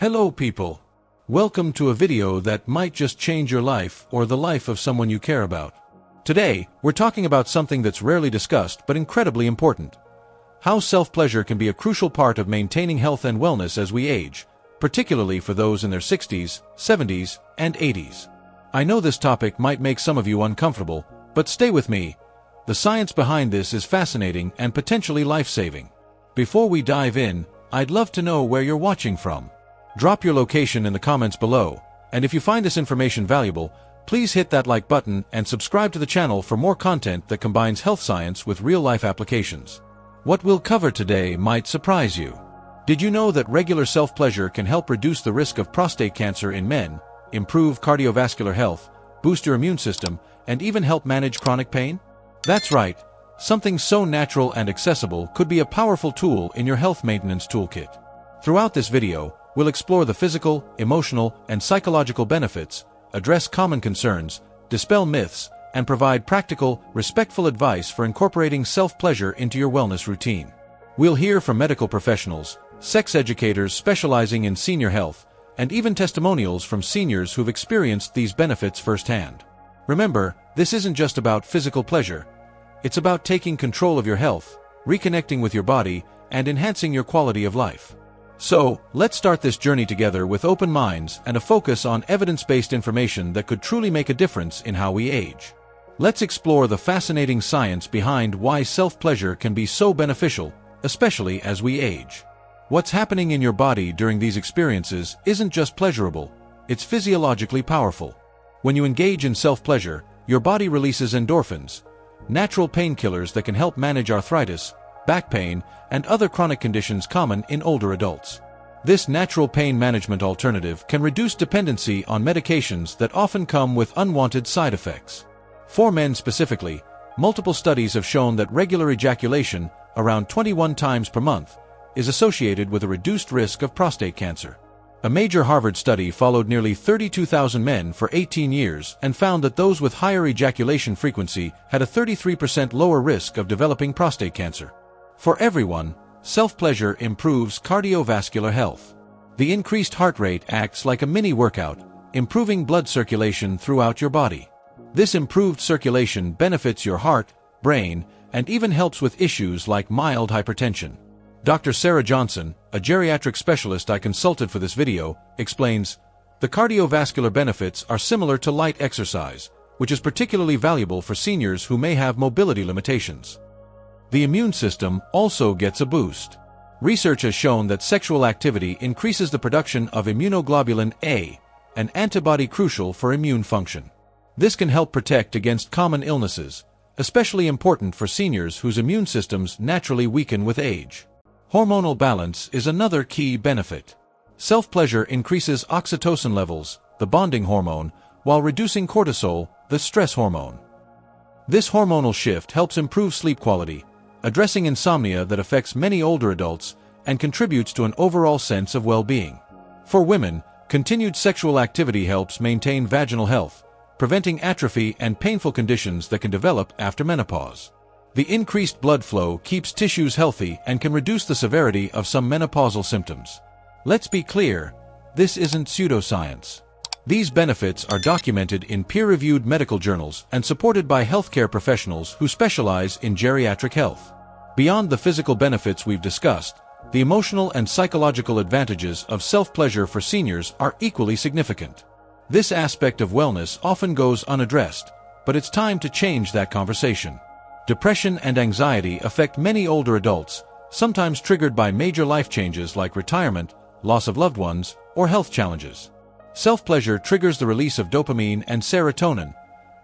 Hello people. Welcome to a video that might just change your life or the life of someone you care about. Today, we're talking about something that's rarely discussed but incredibly important. How self-pleasure can be a crucial part of maintaining health and wellness as we age, particularly for those in their 60s, 70s, and 80s. I know this topic might make some of you uncomfortable, but stay with me. The science behind this is fascinating and potentially life-saving. Before we dive in, I'd love to know where you're watching from. Drop your location in the comments below, and if you find this information valuable, please hit that like button and subscribe to the channel for more content that combines health science with real-life applications. What we'll cover today might surprise you. Did you know that regular self-pleasure can help reduce the risk of prostate cancer in men, improve cardiovascular health, boost your immune system, and even help manage chronic pain? That's right, something so natural and accessible could be a powerful tool in your health maintenance toolkit. Throughout this video, we'll explore the physical, emotional, and psychological benefits, address common concerns, dispel myths, and provide practical, respectful advice for incorporating self-pleasure into your wellness routine. We'll hear from medical professionals, sex educators specializing in senior health, and even testimonials from seniors who've experienced these benefits firsthand. Remember, this isn't just about physical pleasure. It's about taking control of your health, reconnecting with your body, and enhancing your quality of life. So, let's start this journey together with open minds and a focus on evidence-based information that could truly make a difference in how we age. Let's explore the fascinating science behind why self-pleasure can be so beneficial, especially as we age. What's happening in your body during these experiences isn't just pleasurable, it's physiologically powerful. When you engage in self-pleasure, your body releases endorphins, natural painkillers that can help manage arthritis, back pain, and other chronic conditions common in older adults. This natural pain management alternative can reduce dependency on medications that often come with unwanted side effects. For men specifically, multiple studies have shown that regular ejaculation, around 21 times per month, is associated with a reduced risk of prostate cancer. A major Harvard study followed nearly 32,000 men for 18 years and found that those with higher ejaculation frequency had a 33% lower risk of developing prostate cancer. For everyone, self-pleasure improves cardiovascular health. The increased heart rate acts like a mini workout, improving blood circulation throughout your body. This improved circulation benefits your heart, brain, and even helps with issues like mild hypertension. Dr. Sarah Johnson, a geriatric specialist I consulted for this video, explains, "The cardiovascular benefits are similar to light exercise, which is particularly valuable for seniors who may have mobility limitations." The immune system also gets a boost. Research has shown that sexual activity increases the production of immunoglobulin A, an antibody crucial for immune function. This can help protect against common illnesses, especially important for seniors whose immune systems naturally weaken with age. Hormonal balance is another key benefit. Self-pleasure increases oxytocin levels, the bonding hormone, while reducing cortisol, the stress hormone. This hormonal shift helps improve sleep quality, addressing insomnia that affects many older adults and contributes to an overall sense of well-being. For women, continued sexual activity helps maintain vaginal health, preventing atrophy and painful conditions that can develop after menopause. The increased blood flow keeps tissues healthy and can reduce the severity of some menopausal symptoms. Let's be clear, this isn't pseudoscience. These benefits are documented in peer-reviewed medical journals and supported by healthcare professionals who specialize in geriatric health. Beyond the physical benefits we've discussed, the emotional and psychological advantages of self-pleasure for seniors are equally significant. This aspect of wellness often goes unaddressed, but it's time to change that conversation. Depression and anxiety affect many older adults, sometimes triggered by major life changes like retirement, loss of loved ones, or health challenges. Self-pleasure triggers the release of dopamine and serotonin,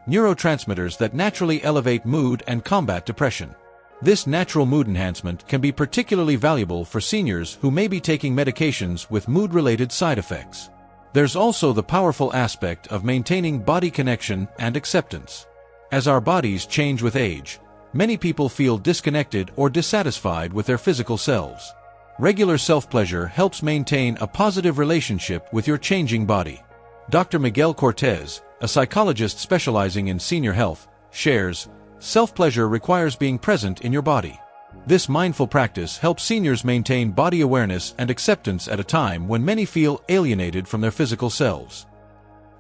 neurotransmitters that naturally elevate mood and combat depression. This natural mood enhancement can be particularly valuable for seniors who may be taking medications with mood-related side effects. There's also the powerful aspect of maintaining body connection and acceptance. As our bodies change with age, many people feel disconnected or dissatisfied with their physical selves. Regular self-pleasure helps maintain a positive relationship with your changing body. Dr. Miguel Cortez, a psychologist specializing in senior health, shares, "Self-pleasure requires being present in your body. This mindful practice helps seniors maintain body awareness and acceptance at a time when many feel alienated from their physical selves.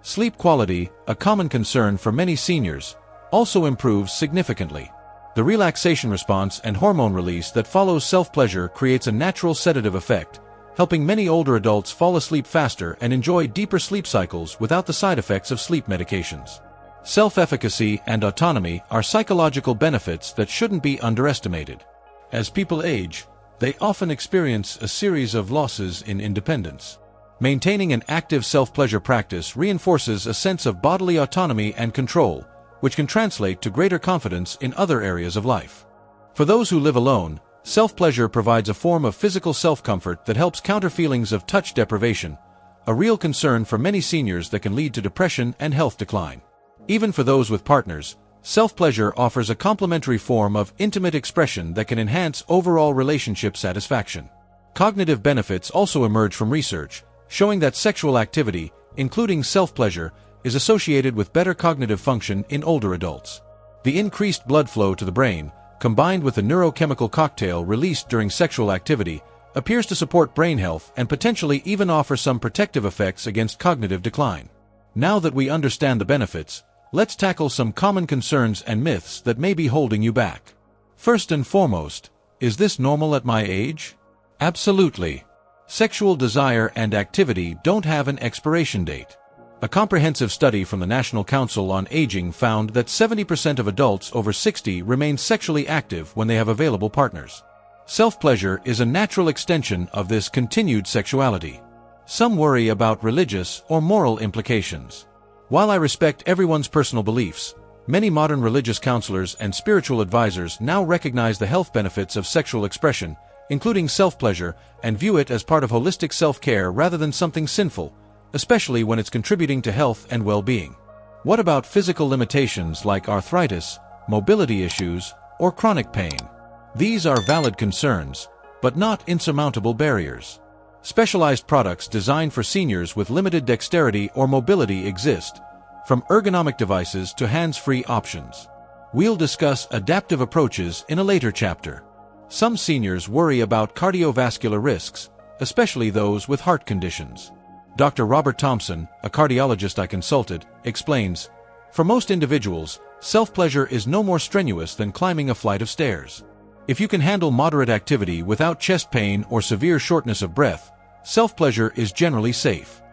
Sleep quality, a common concern for many seniors, also improves significantly. The relaxation response and hormone release that follows self-pleasure creates a natural sedative effect, helping many older adults fall asleep faster and enjoy deeper sleep cycles without the side effects of sleep medications. Self-efficacy and autonomy are psychological benefits that shouldn't be underestimated. As people age, they often experience a series of losses in independence. Maintaining an active self-pleasure practice reinforces a sense of bodily autonomy and control, which can translate to greater confidence in other areas of life. For those who live alone, self-pleasure provides a form of physical self-comfort that helps counter feelings of touch deprivation, a real concern for many seniors that can lead to depression and health decline. Even for those with partners, self-pleasure offers a complementary form of intimate expression that can enhance overall relationship satisfaction. Cognitive benefits also emerge from research, showing that sexual activity, including self-pleasure, is associated with better cognitive function in older adults. The increased blood flow to the brain, combined with the neurochemical cocktail released during sexual activity, appears to support brain health and potentially even offer some protective effects against cognitive decline. Now that we understand the benefits, let's tackle some common concerns and myths that may be holding you back. First and foremost, is this normal at my age? Absolutely. Sexual desire and activity don't have an expiration date. A comprehensive study from the National Council on Aging found that 70% of adults over 60 remain sexually active when they have available partners. Self-pleasure is a natural extension of this continued sexuality. Some worry about religious or moral implications. While I respect everyone's personal beliefs, many modern religious counselors and spiritual advisors now recognize the health benefits of sexual expression, including self-pleasure, and view it as part of holistic self-care rather than something sinful, especially when it's contributing to health and well-being. What about physical limitations like arthritis, mobility issues, or chronic pain? These are valid concerns, but not insurmountable barriers. Specialized products designed for seniors with limited dexterity or mobility exist, from ergonomic devices to hands-free options. We'll discuss adaptive approaches in a later chapter. Some seniors worry about cardiovascular risks, especially those with heart conditions. Dr. Robert Thompson, a cardiologist I consulted, explains, "For most individuals, self-pleasure is no more strenuous than climbing a flight of stairs. If you can handle moderate activity without chest pain or severe shortness of breath, self-pleasure is generally safe."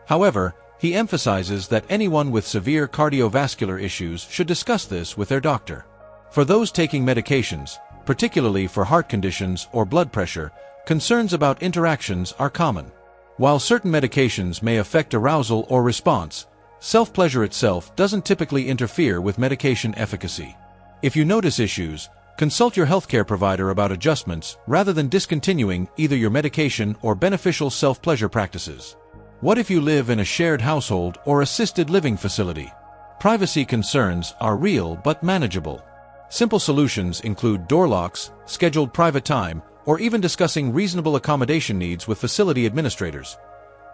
However, he emphasizes that anyone with severe cardiovascular issues should discuss this with their doctor. For those taking medications, particularly for heart conditions or blood pressure, concerns about interactions are common. While certain medications may affect arousal or response, self-pleasure itself doesn't typically interfere with medication efficacy. If you notice issues, consult your healthcare provider about adjustments rather than discontinuing either your medication or beneficial self-pleasure practices. What if you live in a shared household or assisted living facility? Privacy concerns are real but manageable. Simple solutions include door locks, scheduled private time, or even discussing reasonable accommodation needs with facility administrators.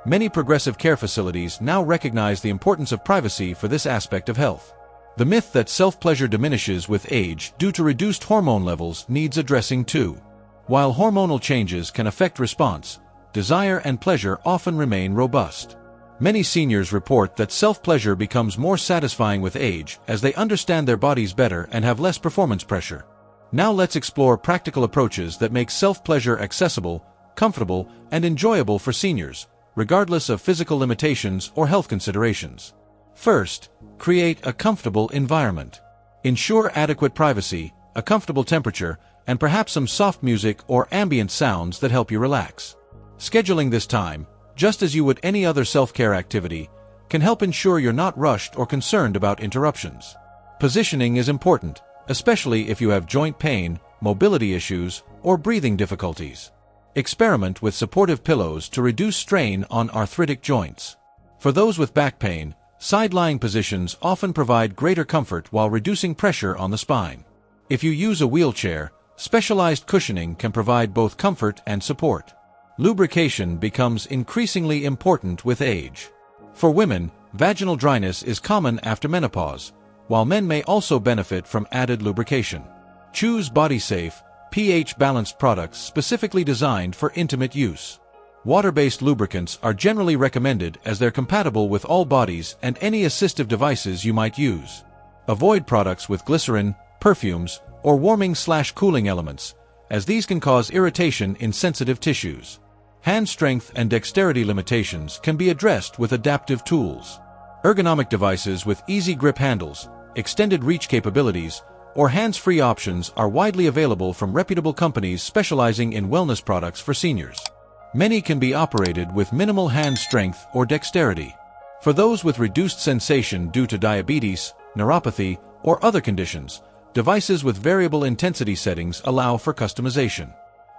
Many progressive care facilities now recognize the importance of privacy for this aspect of health. The myth that self-pleasure diminishes with age due to reduced hormone levels needs addressing too. While hormonal changes can affect response, desire and pleasure often remain robust. Many seniors report that self-pleasure becomes more satisfying with age as they understand their bodies better and have less performance pressure. Now let's explore practical approaches that make self-pleasure accessible, comfortable, and enjoyable for seniors, regardless of physical limitations or health considerations. First, create a comfortable environment. Ensure adequate privacy, a comfortable temperature, and perhaps some soft music or ambient sounds that help you relax. Scheduling this time, just as you would any other self-care activity, can help ensure you're not rushed or concerned about interruptions. Positioning is important, especially if you have joint pain, mobility issues, or breathing difficulties. Experiment with supportive pillows to reduce strain on arthritic joints. For those with back pain, side-lying positions often provide greater comfort while reducing pressure on the spine. If you use a wheelchair, specialized cushioning can provide both comfort and support. Lubrication becomes increasingly important with age. For women, vaginal dryness is common after menopause, while men may also benefit from added lubrication. Choose body-safe, pH-balanced products specifically designed for intimate use. Water-based lubricants are generally recommended as they're compatible with all bodies and any assistive devices you might use. Avoid products with glycerin, perfumes, or warming/cooling elements, as these can cause irritation in sensitive tissues. Hand strength and dexterity limitations can be addressed with adaptive tools. Ergonomic devices with easy grip handles, extended reach capabilities, or hands-free options are widely available from reputable companies specializing in wellness products for seniors. Many can be operated with minimal hand strength or dexterity. For those with reduced sensation due to diabetes, neuropathy, or other conditions, devices with variable intensity settings allow for customization.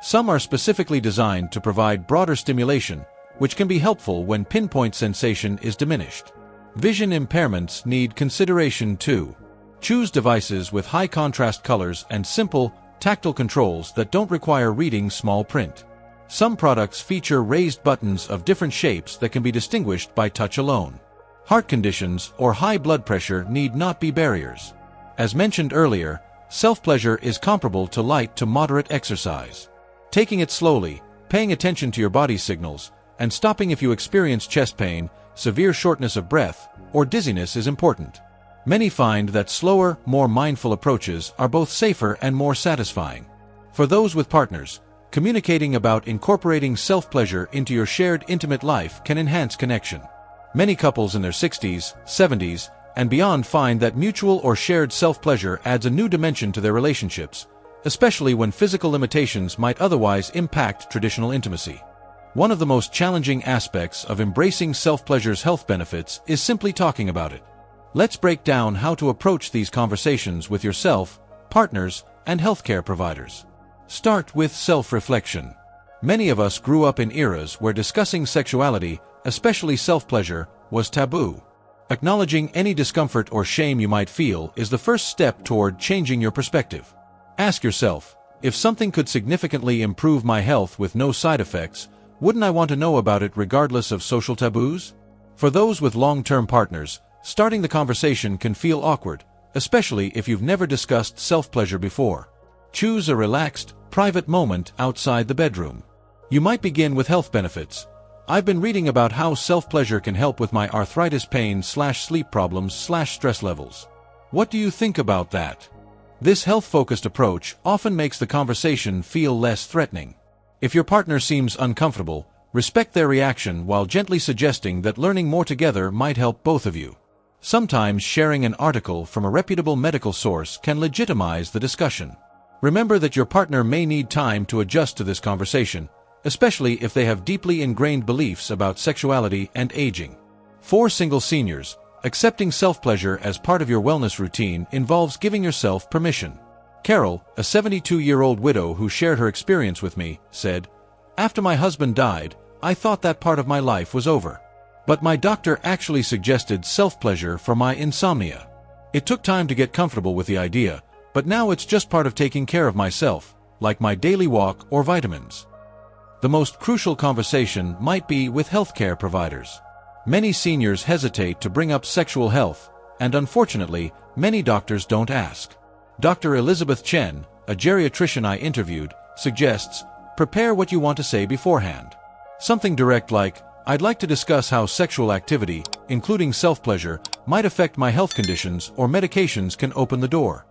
Some are specifically designed to provide broader stimulation, which can be helpful when pinpoint sensation is diminished. Vision impairments need consideration too. Choose devices with high contrast colors and simple, tactile controls that don't require reading small print. Some products feature raised buttons of different shapes that can be distinguished by touch alone. Heart conditions or high blood pressure need not be barriers. As mentioned earlier, self-pleasure is comparable to light to moderate exercise. Taking it slowly, paying attention to your body's signals, and stopping if you experience chest pain, severe shortness of breath, or dizziness is important. Many find that slower, more mindful approaches are both safer and more satisfying. For those with partners, communicating about incorporating self-pleasure into your shared intimate life can enhance connection. Many couples in their 60s, 70s, and beyond find that mutual or shared self-pleasure adds a new dimension to their relationships, especially when physical limitations might otherwise impact traditional intimacy. One of the most challenging aspects of embracing self-pleasure's health benefits is simply talking about it. Let's break down how to approach these conversations with yourself, partners, and healthcare providers. Start with self-reflection. Many of us grew up in eras where discussing sexuality, especially self-pleasure, was taboo. Acknowledging any discomfort or shame you might feel is the first step toward changing your perspective. Ask yourself, if something could significantly improve my health with no side effects, wouldn't I want to know about it regardless of social taboos? For those with long-term partners, starting the conversation can feel awkward, especially if you've never discussed self-pleasure before. Choose a relaxed, private moment outside the bedroom. You might begin with health benefits. I've been reading about how self-pleasure can help with my arthritis pain/sleep problems/stress levels. What do you think about that? This health-focused approach often makes the conversation feel less threatening. If your partner seems uncomfortable, respect their reaction while gently suggesting that learning more together might help both of you. Sometimes sharing an article from a reputable medical source can legitimize the discussion. Remember that your partner may need time to adjust to this conversation, especially if they have deeply ingrained beliefs about sexuality and aging. For single seniors, accepting self-pleasure as part of your wellness routine involves giving yourself permission. Carol, a 72-year-old widow who shared her experience with me, said, "After my husband died, I thought that part of my life was over. But my doctor actually suggested self-pleasure for my insomnia. It took time to get comfortable with the idea, but now it's just part of taking care of myself, like my daily walk or vitamins." The most crucial conversation might be with healthcare providers. Many seniors hesitate to bring up sexual health, and unfortunately, many doctors don't ask. Dr. Elizabeth Chen, a geriatrician I interviewed, suggests, prepare what you want to say beforehand. Something direct like, "I'd like to discuss how sexual activity, including self-pleasure, might affect my health conditions or medications," can open the door.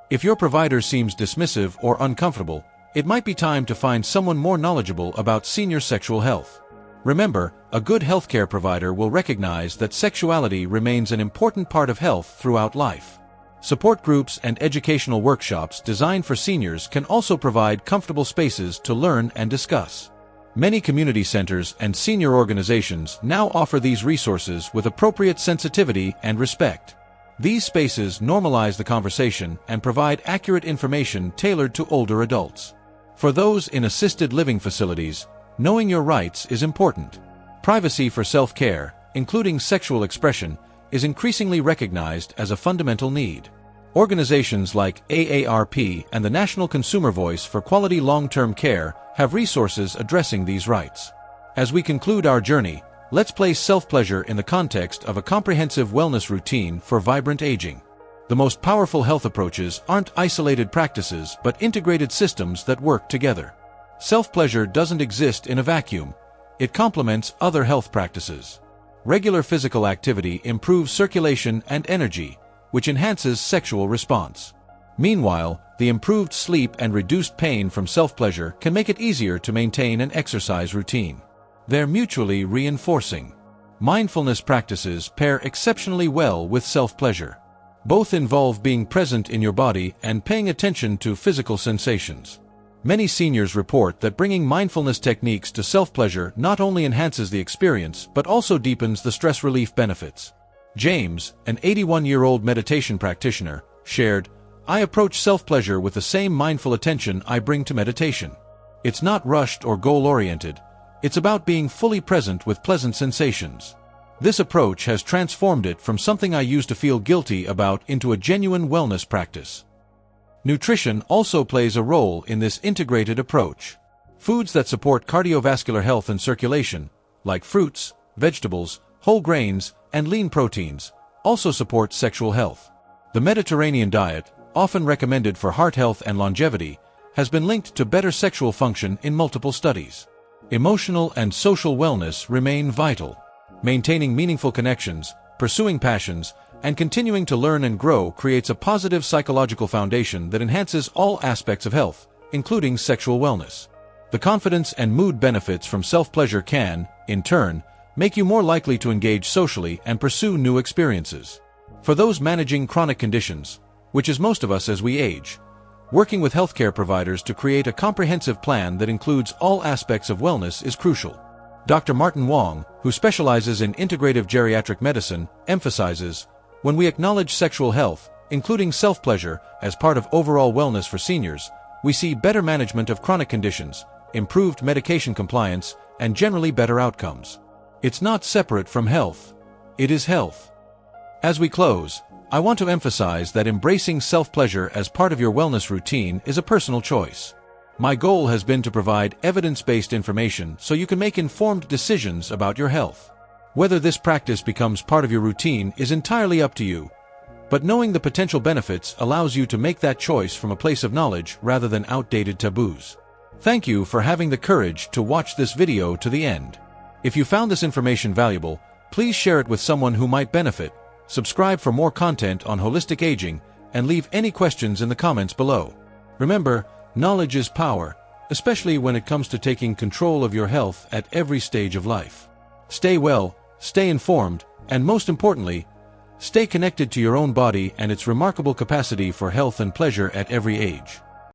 If your provider seems dismissive or uncomfortable, it might be time to find someone more knowledgeable about senior sexual health. Remember, a good healthcare provider will recognize that sexuality remains an important part of health throughout life. Support groups and educational workshops designed for seniors can also provide comfortable spaces to learn and discuss. Many community centers and senior organizations now offer these resources with appropriate sensitivity and respect. These spaces normalize the conversation and provide accurate information tailored to older adults. For those in assisted living facilities, knowing your rights is important. Privacy for self-care, including sexual expression, is increasingly recognized as a fundamental need. Organizations like AARP and the National Consumer Voice for Quality Long-Term Care have resources addressing these rights. As we conclude our journey, let's place self-pleasure in the context of a comprehensive wellness routine for vibrant aging. The most powerful health approaches aren't isolated practices but integrated systems that work together. Self-pleasure doesn't exist in a vacuum. It complements other health practices. Regular physical activity improves circulation and energy, which enhances sexual response. Meanwhile, the improved sleep and reduced pain from self-pleasure can make it easier to maintain an exercise routine. They're mutually reinforcing. Mindfulness practices pair exceptionally well with self-pleasure. Both involve being present in your body and paying attention to physical sensations. Many seniors report that bringing mindfulness techniques to self-pleasure not only enhances the experience but also deepens the stress relief benefits. James, an 81-year-old meditation practitioner, shared, "I approach self-pleasure with the same mindful attention I bring to meditation. It's not rushed or goal-oriented. It's about being fully present with pleasant sensations. This approach has transformed it from something I used to feel guilty about into a genuine wellness practice." Nutrition also plays a role in this integrated approach. Foods that support cardiovascular health and circulation, like fruits, vegetables, whole grains, and lean proteins, also support sexual health. The Mediterranean diet, often recommended for heart health and longevity, has been linked to better sexual function in multiple studies. Emotional and social wellness remain vital. Maintaining meaningful connections, pursuing passions, and continuing to learn and grow creates a positive psychological foundation that enhances all aspects of health, including sexual wellness. The confidence and mood benefits from self-pleasure can, in turn, make you more likely to engage socially and pursue new experiences. For those managing chronic conditions, which is most of us as we age, working with healthcare providers to create a comprehensive plan that includes all aspects of wellness is crucial. Dr. Martin Wong, who specializes in integrative geriatric medicine, emphasizes, when we acknowledge sexual health, including self-pleasure, as part of overall wellness for seniors, we see better management of chronic conditions, improved medication compliance, and generally better outcomes. It's not separate from health. It is health. As we close, I want to emphasize that embracing self-pleasure as part of your wellness routine is a personal choice. My goal has been to provide evidence-based information so you can make informed decisions about your health. Whether this practice becomes part of your routine is entirely up to you, but knowing the potential benefits allows you to make that choice from a place of knowledge rather than outdated taboos. Thank you for having the courage to watch this video to the end. If you found this information valuable, please share it with someone who might benefit, subscribe for more content on holistic aging, and leave any questions in the comments below. Remember, knowledge is power, especially when it comes to taking control of your health at every stage of life. Stay well, stay informed, and most importantly, stay connected to your own body and its remarkable capacity for health and pleasure at every age.